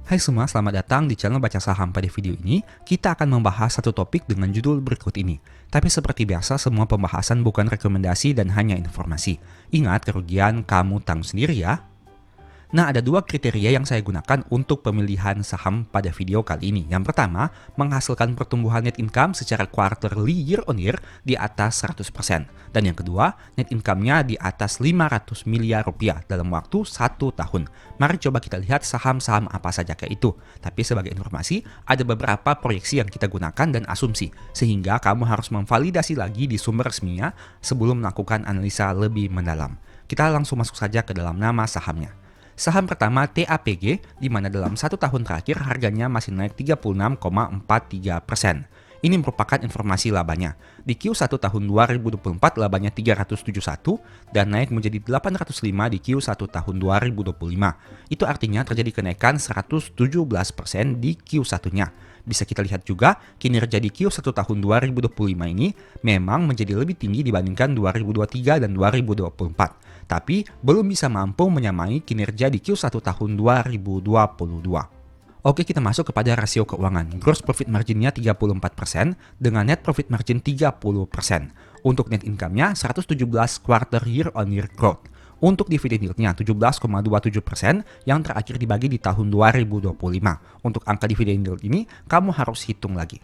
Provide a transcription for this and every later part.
Hai semua, selamat datang di channel Baca Saham. Pada video ini, kita akan membahas satu topik dengan judul berikut ini. Tapi seperti biasa, semua pembahasan bukan rekomendasi dan hanya informasi. Ingat, kerugian kamu tanggung sendiri ya. Nah, ada dua kriteria yang saya gunakan untuk pemilihan saham pada video kali ini. Yang pertama, menghasilkan pertumbuhan net income secara quarterly year on year di atas 100%. Dan yang kedua, net income-nya di atas 500 miliar rupiah dalam waktu 1 tahun. Mari coba kita lihat saham-saham apa saja kayak itu. Tapi sebagai informasi, ada beberapa proyeksi yang kita gunakan dan asumsi. Sehingga kamu harus memvalidasi lagi di sumber resminya sebelum melakukan analisa lebih mendalam. Kita langsung masuk saja ke dalam nama sahamnya. Saham pertama TAPG, di mana dalam 1 tahun terakhir harganya masih naik 36,43%. Ini merupakan informasi labanya. Di Q1 tahun 2024 labanya 371 dan naik menjadi 805 di Q1 tahun 2025. Itu artinya terjadi kenaikan 117% di Q1-nya. Bisa kita lihat juga kinerja di Q1 tahun 2025 ini memang menjadi lebih tinggi dibandingkan 2023 dan 2024. Tapi belum bisa mampu menyamai kinerja di Q1 tahun 2022. Oke, kita masuk kepada rasio keuangan. Gross profit margin-nya 34% dengan net profit margin 30%. Untuk net income-nya 117 quarter year on year growth. Untuk dividend yield-nya 17,27% yang terakhir dibagi di tahun 2025. Untuk angka dividend yield ini kamu harus hitung lagi.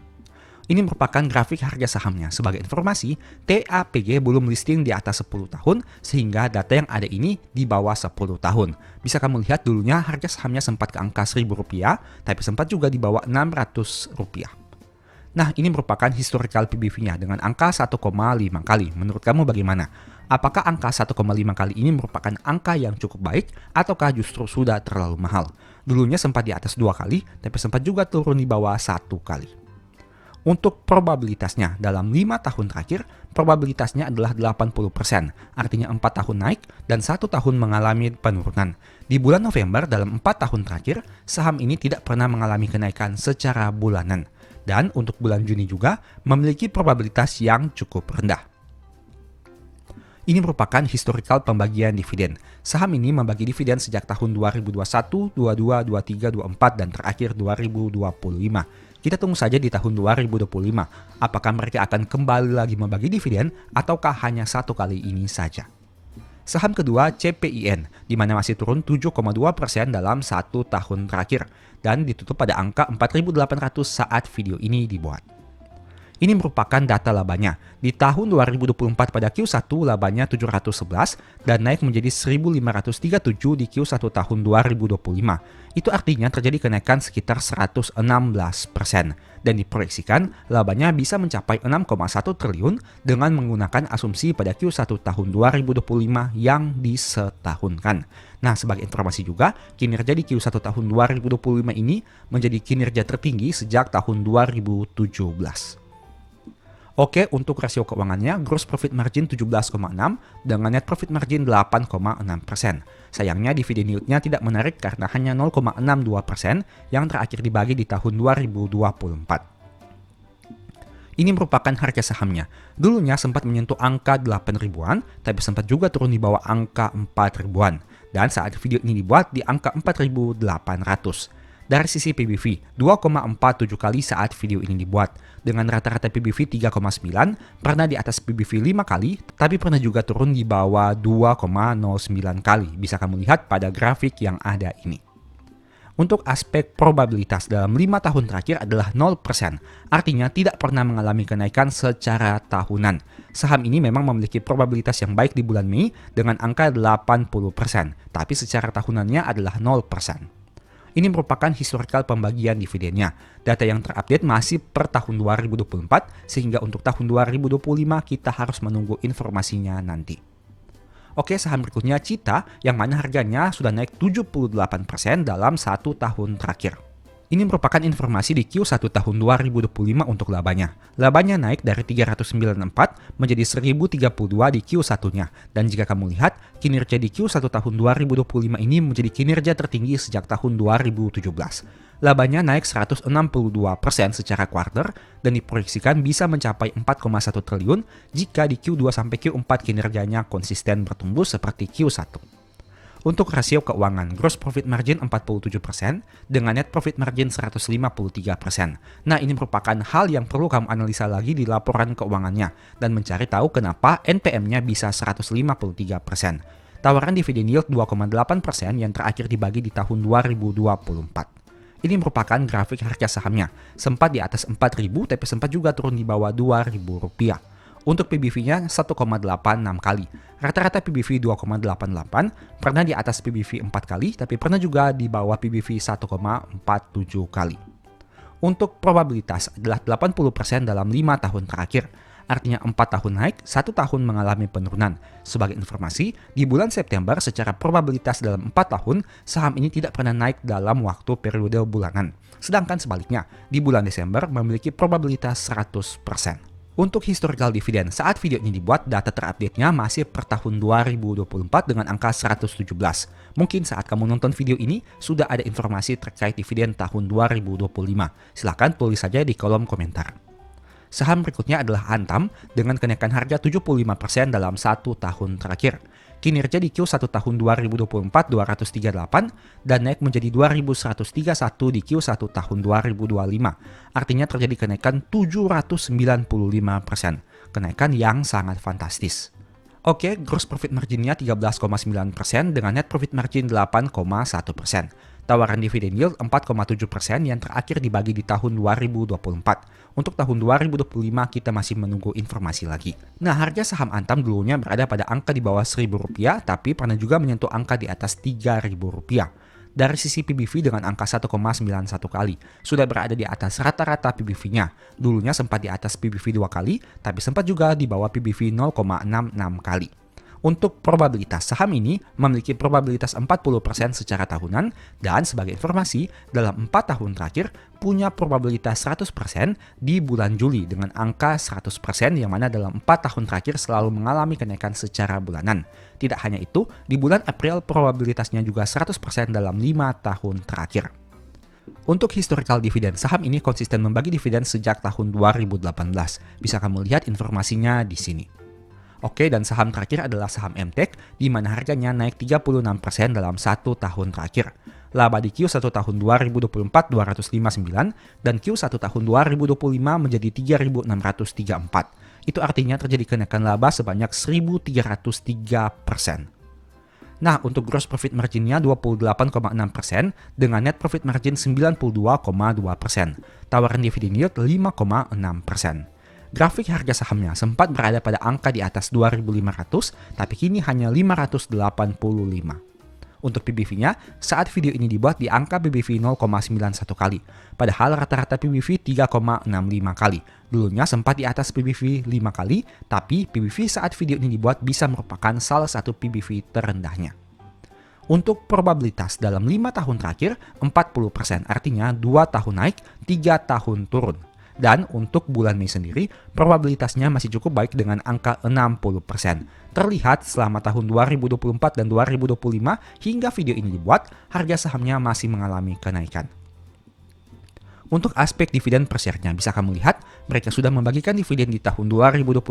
Ini merupakan grafik harga sahamnya. Sebagai informasi, TAPG belum listing di atas 10 tahun sehingga data yang ada ini di bawah 10 tahun. Bisa kamu lihat dulunya harga sahamnya sempat ke angka Rp1.000, tapi sempat juga di bawah Rp600. Nah, ini merupakan historical PBV-nya dengan angka 1,5 kali. Menurut kamu bagaimana? Apakah angka 1,5 kali ini merupakan angka yang cukup baik ataukah justru sudah terlalu mahal? Dulunya sempat di atas 2 kali, tapi sempat juga turun di bawah 1 kali. Untuk probabilitasnya, dalam 5 tahun terakhir, probabilitasnya adalah 80%, artinya 4 tahun naik dan 1 tahun mengalami penurunan. Di bulan November, dalam 4 tahun terakhir, saham ini tidak pernah mengalami kenaikan secara bulanan. Dan untuk bulan Juni juga, memiliki probabilitas yang cukup rendah. Ini merupakan historical pembagian dividen. Saham ini membagi dividen sejak tahun 2021, 22, 23, 24, dan terakhir 2025. Kita tunggu saja di tahun 2025, apakah mereka akan kembali lagi membagi dividen ataukah hanya 1 kali ini saja. Saham kedua CPIN, di mana masih turun 7,2% dalam 1 tahun terakhir dan ditutup pada angka 4.800 saat video ini dibuat. Ini merupakan data labanya. Di tahun 2024 pada Q1 labanya 711 dan naik menjadi 1537 di Q1 tahun 2025. Itu artinya terjadi kenaikan sekitar 116% dan diproyeksikan labanya bisa mencapai 6,1 triliun dengan menggunakan asumsi pada Q1 tahun 2025 yang disetahunkan. Nah, sebagai informasi juga, kinerja di Q1 tahun 2025 ini menjadi kinerja tertinggi sejak tahun 2017. Oke, untuk rasio keuangannya, gross profit margin 17,6 dengan net profit margin 8,6%. Sayangnya dividen yield-nya tidak menarik karena hanya 0,62% yang terakhir dibagi di tahun 2024. Ini merupakan harga sahamnya. Dulunya sempat menyentuh angka 8 ribuan, tapi sempat juga turun di bawah angka 4 ribuan. Dan saat video ini dibuat di angka 4.800. Dari sisi PBV, 2,47 kali saat video ini dibuat. Dengan rata-rata PBV 3,9, pernah di atas PBV 5 kali, tapi pernah juga turun di bawah 2,09 kali. Bisa kamu lihat pada grafik yang ada ini. Untuk aspek probabilitas dalam 5 tahun terakhir adalah 0%, artinya tidak pernah mengalami kenaikan secara tahunan. Saham ini memang memiliki probabilitas yang baik di bulan Mei dengan angka 80%, tapi secara tahunannya adalah 0%. Ini merupakan historical pembagian dividennya. Data yang terupdate masih per tahun 2024, sehingga untuk tahun 2025 kita harus menunggu informasinya nanti. Oke, saham berikutnya Cita, yang mana harganya sudah naik 78% dalam 1 tahun terakhir. Ini merupakan informasi di Q1 tahun 2025 untuk labanya. Labanya naik dari 394 menjadi 1032 di Q1-nya. Dan jika kamu lihat, kinerja di Q1 tahun 2025 ini menjadi kinerja tertinggi sejak tahun 2017. Labanya naik 162% secara kuarter dan diproyeksikan bisa mencapai 4,1 triliun jika di Q2 sampai Q4 kinerjanya konsisten bertumbuh seperti Q1. Untuk rasio keuangan, gross profit margin 47% dengan net profit margin 153%. Nah, ini merupakan hal yang perlu kamu analisa lagi di laporan keuangannya dan mencari tahu kenapa NPM-nya bisa 153%. Tawaran dividen yield 2,8% yang terakhir dibagi di tahun 2024. Ini merupakan grafik harga sahamnya. Sempat di atas 4.000 tapi sempat juga turun di bawah Rp2.000. Untuk PBV-nya 1,86 kali. Rata-rata PBV 2,88, pernah di atas PBV 4 kali, tapi pernah juga di bawah PBV 1,47 kali. Untuk probabilitas adalah 80% dalam 5 tahun terakhir. Artinya 4 tahun naik, 1 tahun mengalami penurunan. Sebagai informasi, di bulan September secara probabilitas dalam 4 tahun, saham ini tidak pernah naik dalam waktu periode bulanan. Sedangkan sebaliknya, di bulan Desember memiliki probabilitas 100%. Untuk historical dividend, saat video ini dibuat, data terupdate-nya masih per tahun 2024 dengan angka 117. Mungkin saat kamu nonton video ini, sudah ada informasi terkait dividen tahun 2025. Silahkan tulis saja di kolom komentar. Saham berikutnya adalah Antam dengan kenaikan harga 75% dalam 1 tahun terakhir. Kinerja di Q1 tahun 2024 238 dan naik menjadi 2131 di Q1 tahun 2025. Artinya terjadi kenaikan 795%. Kenaikan yang sangat fantastis. Oke, gross profit marginnya 13,9% dengan net profit margin 8,1%. Tawaran dividen yield 4,7% yang terakhir dibagi di tahun 2024. Untuk tahun 2025 kita masih menunggu informasi lagi. Nah, harga saham Antam dulunya berada pada angka di bawah Rp1.000 tapi pernah juga menyentuh angka di atas Rp3.000. Dari sisi PBV dengan angka 1,91 kali, sudah berada di atas rata-rata PBV-nya. Dulunya sempat di atas PBV 2 kali, tapi sempat juga di bawah PBV 0,66 kali. Untuk probabilitas, saham ini memiliki probabilitas 40% secara tahunan dan sebagai informasi, dalam 4 tahun terakhir punya probabilitas 100% di bulan Juli dengan angka 100% yang mana dalam 4 tahun terakhir selalu mengalami kenaikan secara bulanan. Tidak hanya itu, di bulan April probabilitasnya juga 100% dalam 5 tahun terakhir. Untuk historical dividend, saham ini konsisten membagi dividen sejak tahun 2018. Bisa kamu lihat informasinya di sini. Oke, dan saham terakhir adalah saham MTech, di mana harganya naik 36% dalam 1 tahun terakhir. Laba di Q1 tahun 2024 259 dan Q1 tahun 2025 menjadi 3.634. Itu artinya terjadi kenaikan laba sebanyak 1.303%. Nah, untuk gross profit marginnya 28,6% dengan net profit margin 92,2%. Tawaran dividen yield 5,6%. Grafik harga sahamnya sempat berada pada angka di atas 2.500, tapi kini hanya 585. Untuk PBV-nya, saat video ini dibuat di angka PBV 0,91 kali, padahal rata-rata PBV 3,65 kali. Dulunya sempat di atas PBV 5 kali, tapi PBV saat video ini dibuat bisa merupakan salah satu PBV terendahnya. Untuk probabilitas dalam 5 tahun terakhir, 40%, artinya 2 tahun naik, 3 tahun turun. Dan untuk bulan Mei sendiri, probabilitasnya masih cukup baik dengan angka 60%. Terlihat selama tahun 2024 dan 2025 hingga video ini dibuat, harga sahamnya masih mengalami kenaikan. Untuk aspek dividen per share-nya, bisa kamu lihat, mereka sudah membagikan dividen di tahun 2025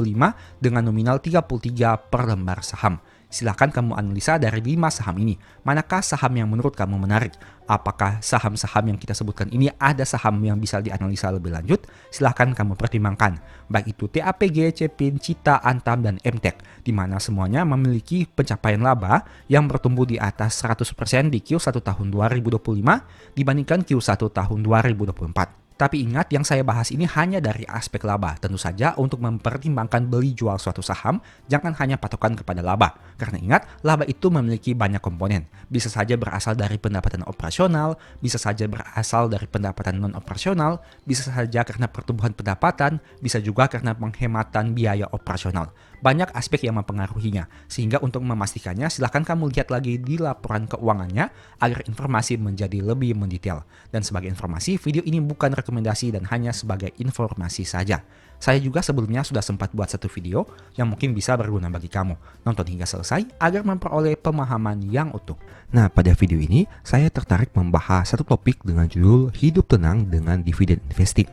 dengan nominal 33 per lembar saham. Silahkan kamu analisa dari 5 saham ini, manakah saham yang menurut kamu menarik? Apakah saham-saham yang kita sebutkan ini ada saham yang bisa dianalisa lebih lanjut? Silahkan kamu pertimbangkan, baik itu TAPG, Cepin, Cita, Antam, dan MTech, di mana semuanya memiliki pencapaian laba yang bertumbuh di atas 100% di Q1 tahun 2025 dibandingkan Q1 tahun 2024. Tapi ingat, yang saya bahas ini hanya dari aspek laba. Tentu saja untuk mempertimbangkan beli jual suatu saham, jangan hanya patokan kepada laba. Karena ingat, laba itu memiliki banyak komponen. Bisa saja berasal dari pendapatan operasional, bisa saja berasal dari pendapatan non-operasional, bisa saja karena pertumbuhan pendapatan, bisa juga karena penghematan biaya operasional. Banyak aspek yang mempengaruhinya, sehingga untuk memastikannya silahkan kamu lihat lagi di laporan keuangannya agar informasi menjadi lebih mendetail. Dan sebagai informasi, video ini bukan rekomendasi dan hanya sebagai informasi saja. Saya juga sebelumnya sudah sempat buat satu video yang mungkin bisa berguna bagi kamu. Nonton hingga selesai agar memperoleh pemahaman yang utuh. Nah, pada video ini saya tertarik membahas satu topik dengan judul Hidup Tenang dengan Dividen Investing.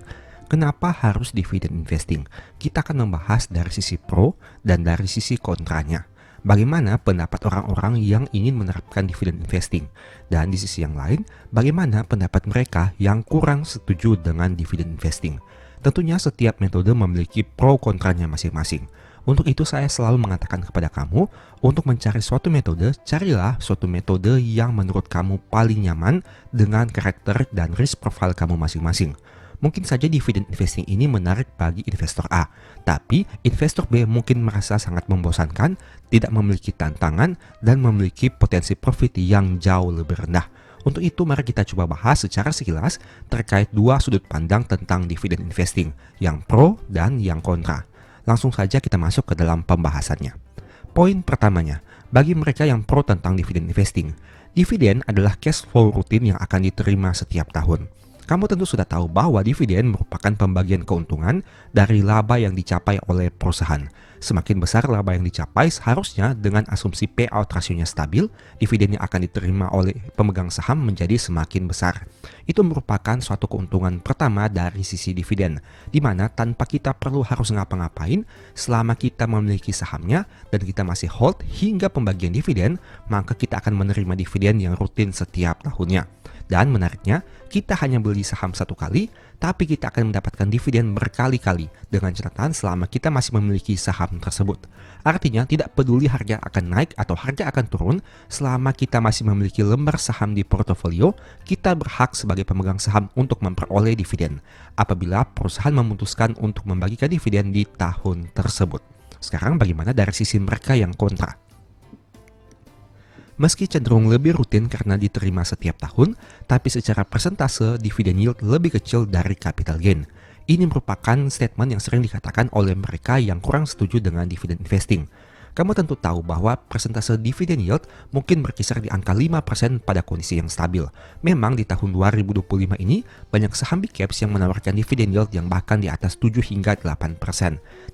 Kenapa harus dividen investing? Kita akan membahas dari sisi pro dan dari sisi kontranya. bagaimana pendapat orang-orang yang ingin menerapkan dividen investing? Dan di sisi yang lain, bagaimana pendapat mereka yang kurang setuju dengan dividen investing? Tentunya setiap metode memiliki pro kontranya masing-masing. Untuk itu saya selalu mengatakan kepada kamu, untuk mencari suatu metode, carilah suatu metode yang menurut kamu paling nyaman dengan karakter dan risk profile kamu masing-masing. Mungkin saja dividen investing ini menarik bagi investor A, tapi investor B mungkin merasa sangat membosankan, tidak memiliki tantangan, dan memiliki potensi profit yang jauh lebih rendah. Untuk itu mari kita coba bahas secara sekilas terkait dua sudut pandang tentang dividen investing, yang pro dan yang kontra. Langsung saja kita masuk ke dalam pembahasannya. Poin pertamanya, bagi mereka yang pro tentang dividen investing, dividen adalah cash flow rutin yang akan diterima setiap tahun. Kamu tentu sudah tahu bahwa dividen merupakan pembagian keuntungan dari laba yang dicapai oleh perusahaan. Semakin besar laba yang dicapai, seharusnya dengan asumsi payout rasionya stabil, dividen yang akan diterima oleh pemegang saham menjadi semakin besar. Itu merupakan suatu keuntungan pertama dari sisi dividen, di mana tanpa kita perlu harus ngapa-ngapain, selama kita memiliki sahamnya dan kita masih hold hingga pembagian dividen, maka kita akan menerima dividen yang rutin setiap tahunnya. Dan menariknya, kita hanya beli saham satu kali, tapi kita akan mendapatkan dividen berkali-kali dengan catatan selama kita masih memiliki saham tersebut. Artinya, tidak peduli harga akan naik atau harga akan turun, selama kita masih memiliki lembar saham di portofolio, kita berhak sebagai pemegang saham untuk memperoleh dividen apabila perusahaan memutuskan untuk membagikan dividen di tahun tersebut. Sekarang bagaimana dari sisi mereka yang kontra? Meski cenderung lebih rutin karena diterima setiap tahun, tapi secara persentase dividen yield lebih kecil dari capital gain. Ini merupakan statement yang sering dikatakan oleh mereka yang kurang setuju dengan dividen investing. Kamu tentu tahu bahwa persentase dividen yield mungkin berkisar di angka 5% pada kondisi yang stabil. Memang di tahun 2025 ini, banyak saham big caps yang menawarkan dividen yield yang bahkan di atas 7 hingga 8%.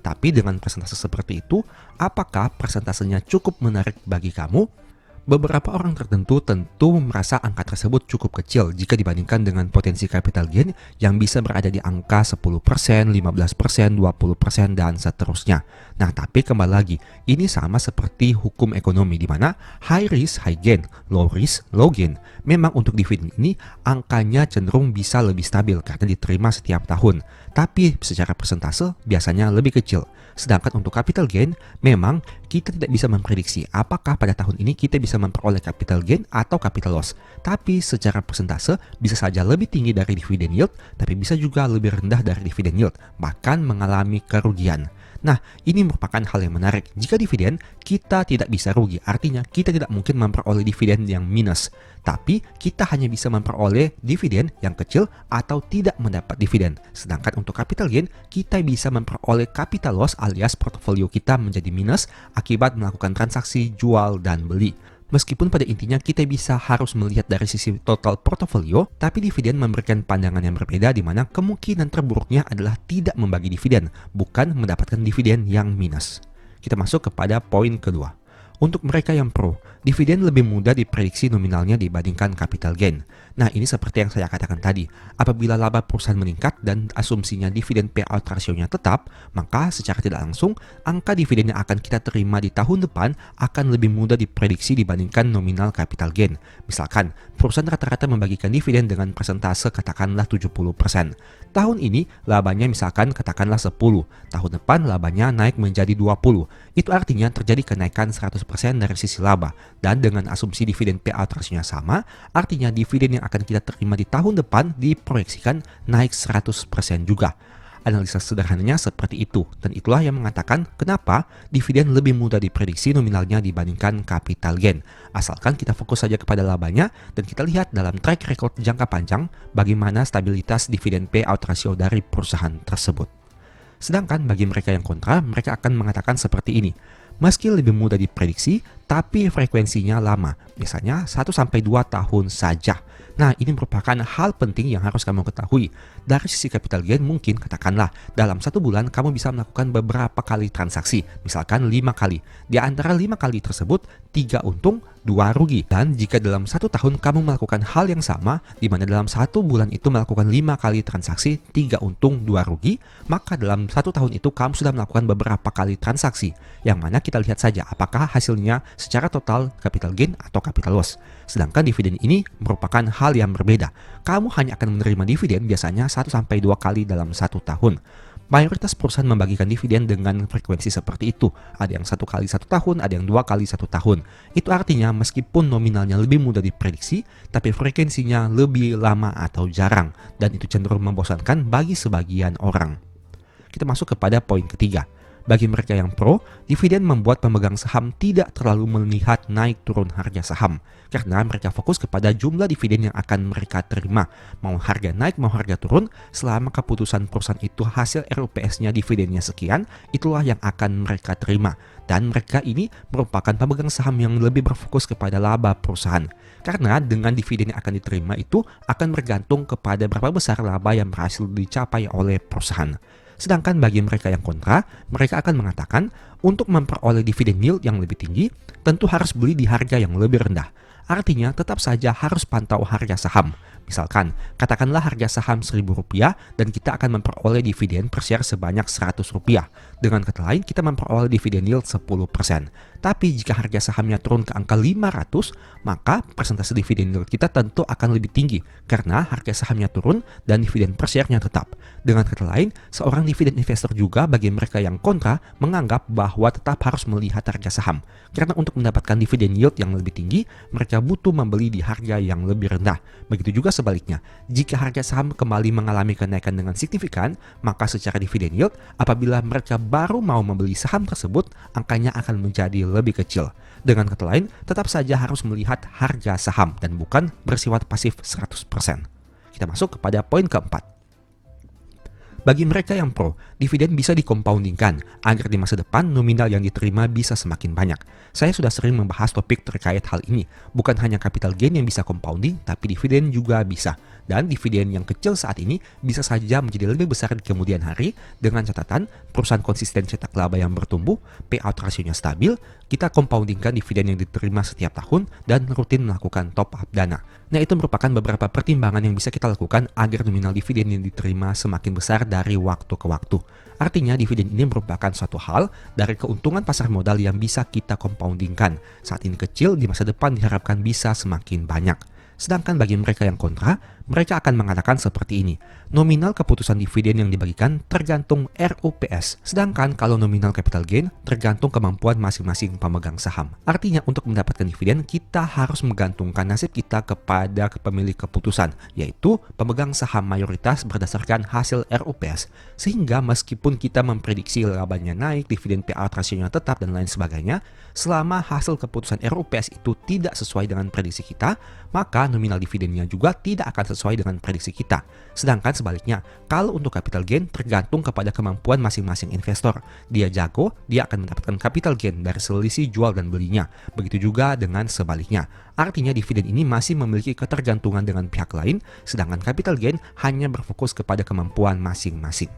Tapi dengan persentase seperti itu, apakah persentasenya cukup menarik bagi kamu? Beberapa orang tertentu tentu merasa angka tersebut cukup kecil jika dibandingkan dengan potensi capital gain yang bisa berada di angka 10%, 15%, 20%, dan seterusnya. Nah, tapi kembali lagi, ini sama seperti hukum ekonomi di mana high risk, high gain, low risk, low gain. Memang untuk dividen ini angkanya cenderung bisa lebih stabil karena diterima setiap tahun. Tapi secara persentase biasanya lebih kecil. Sedangkan untuk capital gain, memang kita tidak bisa memprediksi apakah pada tahun ini kita bisa memperoleh capital gain atau capital loss. Tapi secara persentase bisa saja lebih tinggi dari dividen yield, tapi bisa juga lebih rendah dari dividen yield, bahkan mengalami kerugian. Nah, ini merupakan hal yang menarik. Jika dividen, kita tidak bisa rugi. Artinya, kita tidak mungkin memperoleh dividen yang minus. Tapi, kita hanya bisa memperoleh dividen yang kecil atau tidak mendapat dividen. Sedangkan untuk capital gain, kita bisa memperoleh capital loss alias portofolio kita menjadi minus akibat melakukan transaksi jual dan beli. Meskipun pada intinya kita bisa harus melihat dari sisi total portofolio, tapi dividen memberikan pandangan yang berbeda di mana kemungkinan terburuknya adalah tidak membagi dividen, bukan mendapatkan dividen yang minus. Kita masuk kepada poin kedua. Untuk mereka yang pro, dividen lebih mudah diprediksi nominalnya dibandingkan capital gain. Nah, ini seperti yang saya katakan tadi. Apabila laba perusahaan meningkat dan asumsinya dividen payout rasionya tetap, maka secara tidak langsung, angka dividen yang akan kita terima di tahun depan akan lebih mudah diprediksi dibandingkan nominal capital gain. Misalkan, perusahaan rata-rata membagikan dividen dengan persentase katakanlah 70%. Tahun ini, labanya misalkan katakanlah 10. Tahun depan, labanya naik menjadi 20. Itu artinya terjadi kenaikan 100% dari sisi laba. Dan dengan asumsi dividen payout rasionya sama, artinya dividen yang akan kita terima di tahun depan diproyeksikan naik 100% juga. Analisa sederhananya seperti itu, dan itulah yang mengatakan kenapa dividen lebih mudah diprediksi nominalnya dibandingkan capital gain. Asalkan kita fokus saja kepada labanya dan kita lihat dalam track record jangka panjang bagaimana stabilitas dividen payout ratio dari perusahaan tersebut. Sedangkan bagi mereka yang kontra, mereka akan mengatakan seperti ini. Meski lebih mudah diprediksi, tapi frekuensinya lama, biasanya 1-2 tahun saja. Nah, ini merupakan hal penting yang harus kamu ketahui. Dari sisi capital gain mungkin katakanlah dalam 1 bulan kamu bisa melakukan beberapa kali transaksi, misalkan 5 kali. Di antara 5 kali tersebut, 3 untung, 2 rugi. Dan jika dalam 1 tahun kamu melakukan hal yang sama, di mana dalam 1 bulan itu melakukan 5 kali transaksi, 3 untung, 2 rugi, maka dalam 1 tahun itu kamu sudah melakukan beberapa kali transaksi. Yang mana kita lihat saja apakah hasilnya secara total capital gain atau capital loss. Sedangkan dividen ini merupakan hal yang berbeda. Kamu hanya akan menerima dividen biasanya 1-2 kali dalam 1 tahun. Mayoritas perusahaan membagikan dividen dengan frekuensi seperti itu. Ada yang 1 kali 1 tahun, ada yang 2 kali 1 tahun. Itu artinya meskipun nominalnya lebih mudah diprediksi, tapi frekuensinya lebih lama atau jarang. Dan itu cenderung membosankan bagi sebagian orang. Kita masuk kepada poin ketiga. Bagi mereka yang pro, dividen membuat pemegang saham tidak terlalu melihat naik turun harga saham. Karena mereka fokus kepada jumlah dividen yang akan mereka terima. Mau harga naik, mau harga turun, selama keputusan perusahaan itu hasil RUPS-nya dividennya sekian, itulah yang akan mereka terima. Dan mereka ini merupakan pemegang saham yang lebih berfokus kepada laba perusahaan. Karena dengan dividen yang akan diterima itu akan bergantung kepada berapa besar laba yang berhasil dicapai oleh perusahaan. Sedangkan bagi mereka yang kontra, mereka akan mengatakan untuk memperoleh dividen yield yang lebih tinggi, tentu harus beli di harga yang lebih rendah. Artinya tetap saja harus pantau harga saham. Misalkan, katakanlah harga saham Rp1.000 dan kita akan memperoleh dividen per share sebanyak Rp100. Dengan kata lain, kita memperoleh dividen yield 10%. Tapi jika harga sahamnya turun ke angka 500, maka persentase dividen yield kita tentu akan lebih tinggi karena harga sahamnya turun dan dividen per share-nya tetap. Dengan kata lain, seorang dividen investor juga bagi mereka yang kontra menganggap bahwa tetap harus melihat harga saham. Karena untuk mendapatkan dividen yield yang lebih tinggi, mereka butuh membeli di harga yang lebih rendah. Begitu juga sebaliknya, jika harga saham kembali mengalami kenaikan dengan signifikan, maka secara dividen yield, apabila mereka baru mau membeli saham tersebut, angkanya akan menjadi lebih kecil. Dengan kata lain, tetap saja harus melihat harga saham dan bukan bersifat pasif 100%. Kita masuk kepada poin keempat. Bagi mereka yang pro, dividen bisa dikompaundingkan agar di masa depan nominal yang diterima bisa semakin banyak. Saya sudah sering membahas topik terkait hal ini. Bukan hanya capital gain yang bisa compounding, tapi dividen juga bisa. Dan dividen yang kecil saat ini bisa saja menjadi lebih besar di kemudian hari dengan catatan perusahaan konsisten cetak laba yang bertumbuh, payout rasionya stabil, kita compoundingkan dividen yang diterima setiap tahun dan rutin melakukan top up dana. Nah, itu merupakan beberapa pertimbangan yang bisa kita lakukan agar nominal dividen yang diterima semakin besar dari waktu ke waktu. Artinya dividen ini merupakan suatu hal dari keuntungan pasar modal yang bisa kita compoundingkan. Saat ini kecil, di masa depan diharapkan bisa semakin banyak. Sedangkan bagi mereka yang kontra, mereka akan mengatakan seperti ini. Nominal keputusan dividen yang dibagikan tergantung RUPS. Sedangkan kalau nominal capital gain tergantung kemampuan masing-masing pemegang saham. Artinya untuk mendapatkan dividen kita harus menggantungkan nasib kita kepada pemilik keputusan, yaitu pemegang saham mayoritas berdasarkan hasil RUPS. Sehingga meskipun kita memprediksi labanya naik, dividen payout rasionya tetap dan lain sebagainya, selama hasil keputusan RUPS itu tidak sesuai dengan prediksi kita, maka nominal dividennya juga tidak akan sesuai dengan prediksi kita. Sedangkan sebaliknya, kalau untuk capital gain tergantung kepada kemampuan masing-masing investor. Dia jago, dia akan mendapatkan capital gain dari selisih jual dan belinya. Begitu juga dengan sebaliknya. Artinya dividen ini masih memiliki ketergantungan dengan pihak lain, sedangkan capital gain hanya berfokus kepada kemampuan masing-masing.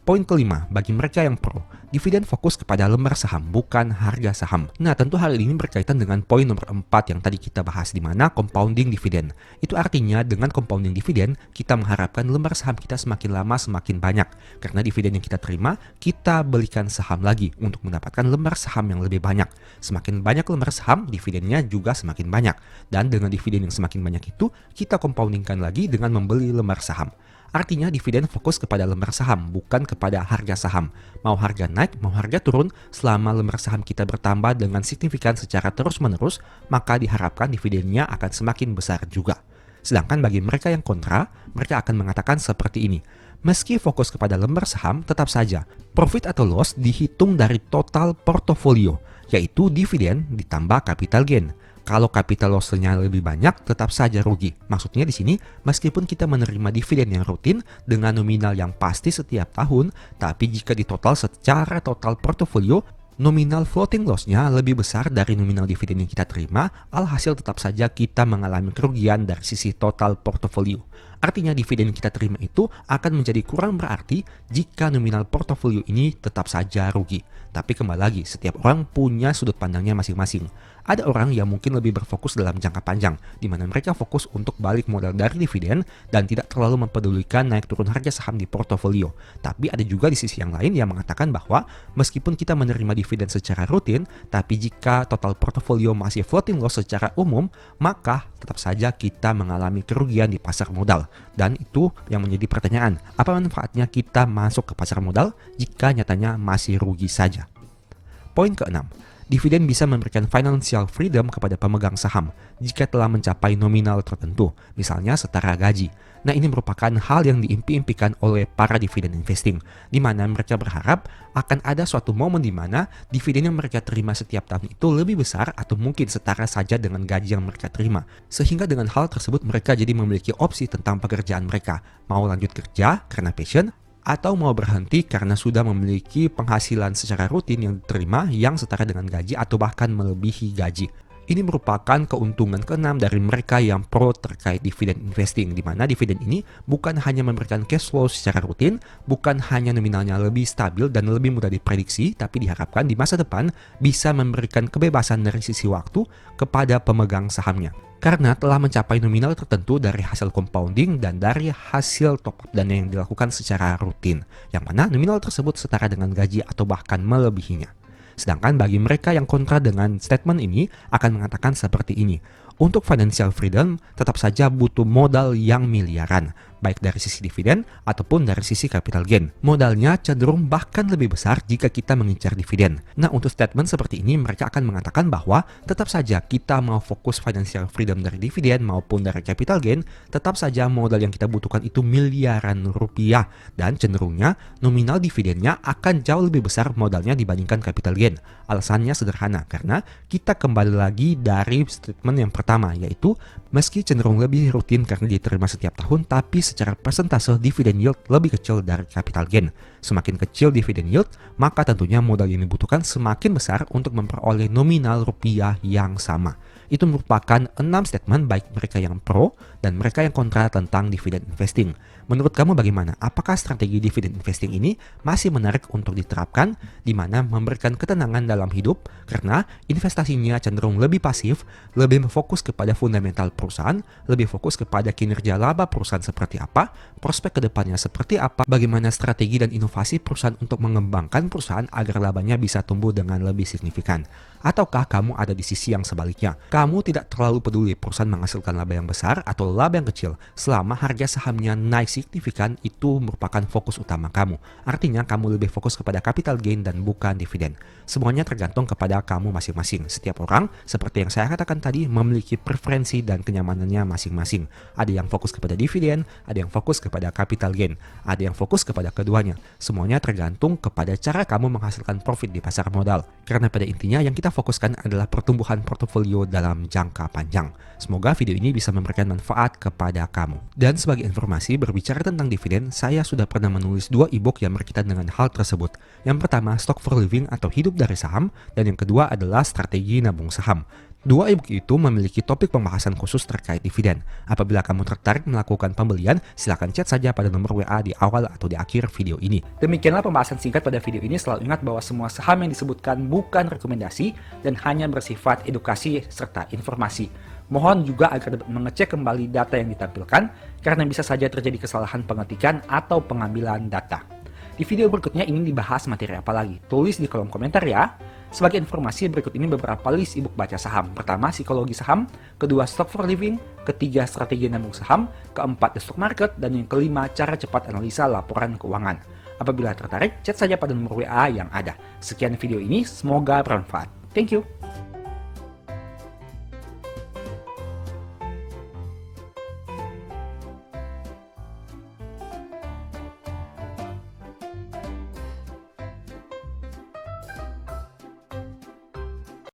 Poin kelima, bagi mereka yang pro, dividen fokus kepada lembar saham, bukan harga saham. Nah, tentu hal ini berkaitan dengan poin nomor 4 yang tadi kita bahas, di mana compounding dividen. Itu artinya dengan compounding dividen, kita mengharapkan lembar saham kita semakin lama semakin banyak. Karena dividen yang kita terima, kita belikan saham lagi untuk mendapatkan lembar saham yang lebih banyak. Semakin banyak lembar saham, dividennya juga semakin banyak. Dan dengan dividen yang semakin banyak itu, kita compoundingkan lagi dengan membeli lembar saham. Artinya dividen fokus kepada lembar saham, bukan kepada harga saham. Mau harga naik, mau harga turun, selama lembar saham kita bertambah dengan signifikan secara terus-menerus, maka diharapkan dividennya akan semakin besar juga. Sedangkan bagi mereka yang kontra, mereka akan mengatakan seperti ini. Meski fokus kepada lembar saham, tetap saja profit atau loss dihitung dari total portofolio, yaitu dividen ditambah capital gain. Kalau capital loss-nya lebih banyak, tetap saja rugi. Maksudnya di sini, meskipun kita menerima dividen yang rutin dengan nominal yang pasti setiap tahun, tapi jika ditotal secara total portofolio, Nominal floating loss-nya lebih besar dari nominal dividen yang kita terima, alhasil tetap saja kita mengalami kerugian dari sisi total portofolio. Artinya dividen yang kita terima itu akan menjadi kurang berarti jika nominal portofolio ini tetap saja rugi. Tapi kembali lagi, setiap orang punya sudut pandangnya masing-masing. Ada orang yang mungkin lebih berfokus dalam jangka panjang, di mana mereka fokus untuk balik modal dari dividen dan tidak terlalu mempedulikan naik turun harga saham di portofolio. Tapi ada juga di sisi yang lain yang mengatakan bahwa meskipun kita menerima dividen secara rutin, tapi jika total portofolio masih floating loss secara umum, maka tetap saja kita mengalami kerugian di pasar modal. Dan itu yang menjadi pertanyaan, apa manfaatnya kita masuk ke pasar modal jika nyatanya masih rugi saja? Poin ke-6, dividen bisa memberikan financial freedom kepada pemegang saham jika telah mencapai nominal tertentu, misalnya setara gaji. Nah, ini merupakan hal yang diimpi-impikan oleh para dividen investing, di mana mereka berharap akan ada suatu momen di mana dividen yang mereka terima setiap tahun itu lebih besar atau mungkin setara saja dengan gaji yang mereka terima. Sehingga dengan hal tersebut mereka jadi memiliki opsi tentang pekerjaan mereka, mau lanjut kerja karena passion, atau mau berhenti karena sudah memiliki penghasilan secara rutin yang diterima yang setara dengan gaji atau bahkan melebihi gaji. Ini merupakan keuntungan ke-6 dari mereka yang pro terkait dividen investing, di mana dividen ini bukan hanya memberikan cash flow secara rutin, bukan hanya nominalnya lebih stabil dan lebih mudah diprediksi, tapi diharapkan di masa depan bisa memberikan kebebasan dari sisi waktu kepada pemegang sahamnya. Karena telah mencapai nominal tertentu dari hasil compounding dan dari hasil top up dana yang dilakukan secara rutin, yang mana nominal tersebut setara dengan gaji atau bahkan melebihinya. Sedangkan bagi mereka yang kontra dengan statement ini akan mengatakan seperti ini. Untuk financial freedom tetap saja butuh modal yang miliaran, baik dari sisi dividen ataupun dari sisi capital gain. Modalnya cenderung bahkan lebih besar jika kita mengincar dividen. Nah, untuk statement seperti ini mereka akan mengatakan bahwa tetap saja kita mau fokus financial freedom dari dividen maupun dari capital gain, tetap saja modal yang kita butuhkan itu miliaran rupiah, dan cenderungnya nominal dividennya akan jauh lebih besar modalnya dibandingkan capital gain. Alasannya sederhana, karena kita kembali lagi dari statement yang pertama, yaitu meski cenderung lebih rutin karena diterima setiap tahun, tapi secara persentase dividen yield lebih kecil dari capital gain. Semakin kecil dividen yield, maka tentunya modal yang dibutuhkan semakin besar untuk memperoleh nominal rupiah yang sama. Itu merupakan 6 statement baik mereka yang pro dan mereka yang kontra tentang dividen investing. Menurut kamu bagaimana? Apakah strategi dividen investing ini masih menarik untuk diterapkan, di mana memberikan ketenangan dalam hidup karena investasinya cenderung lebih pasif, lebih fokus kepada fundamental perusahaan, lebih fokus kepada kinerja laba perusahaan seperti apa, prospek kedepannya seperti apa, bagaimana strategi dan inovasi perusahaan untuk mengembangkan perusahaan agar labanya bisa tumbuh dengan lebih signifikan? Ataukah kamu ada di sisi yang sebaliknya? Kamu tidak terlalu peduli perusahaan menghasilkan laba yang besar atau laba yang kecil, selama harga sahamnya naik signifikan itu merupakan fokus utama kamu. Artinya kamu lebih fokus kepada capital gain dan bukan dividen. Semuanya tergantung kepada kamu masing-masing. Setiap orang, seperti yang saya katakan tadi, memiliki preferensi dan kenyamanannya masing-masing. Ada yang fokus kepada dividen, ada yang fokus kepada capital gain, ada yang fokus kepada keduanya. Semuanya tergantung kepada cara kamu menghasilkan profit di pasar modal. Karena pada intinya yang kita fokuskan adalah pertumbuhan portofolio dalam jangka panjang. Semoga video ini bisa memberikan manfaat kepada kamu. Dan sebagai informasi, berbicara tentang dividen, saya sudah pernah menulis 2 ebook yang berkaitan dengan hal tersebut. Yang pertama, Stock for Living atau hidup dari saham, dan yang kedua adalah strategi nabung saham. 2 ebook itu memiliki topik pembahasan khusus terkait dividen. Apabila kamu tertarik melakukan pembelian, silakan chat saja pada nomor WA di awal atau di akhir video ini. Demikianlah pembahasan singkat pada video ini. Selalu ingat bahwa semua saham yang disebutkan bukan rekomendasi dan hanya bersifat edukasi serta informasi. Mohon juga agar dapat mengecek kembali data yang ditampilkan, karena bisa saja terjadi kesalahan pengetikan atau pengambilan data. Di video berikutnya ingin dibahas materi apa lagi? Tulis di kolom komentar ya. Sebagai informasi, berikut ini beberapa list ebook baca saham. Pertama, psikologi saham. Kedua, stock for living. Ketiga, strategi nabung saham. Keempat, the stock market. Dan yang kelima, cara cepat analisa laporan keuangan. Apabila tertarik, chat saja pada nomor WA yang ada. Sekian video ini, semoga bermanfaat. Thank you.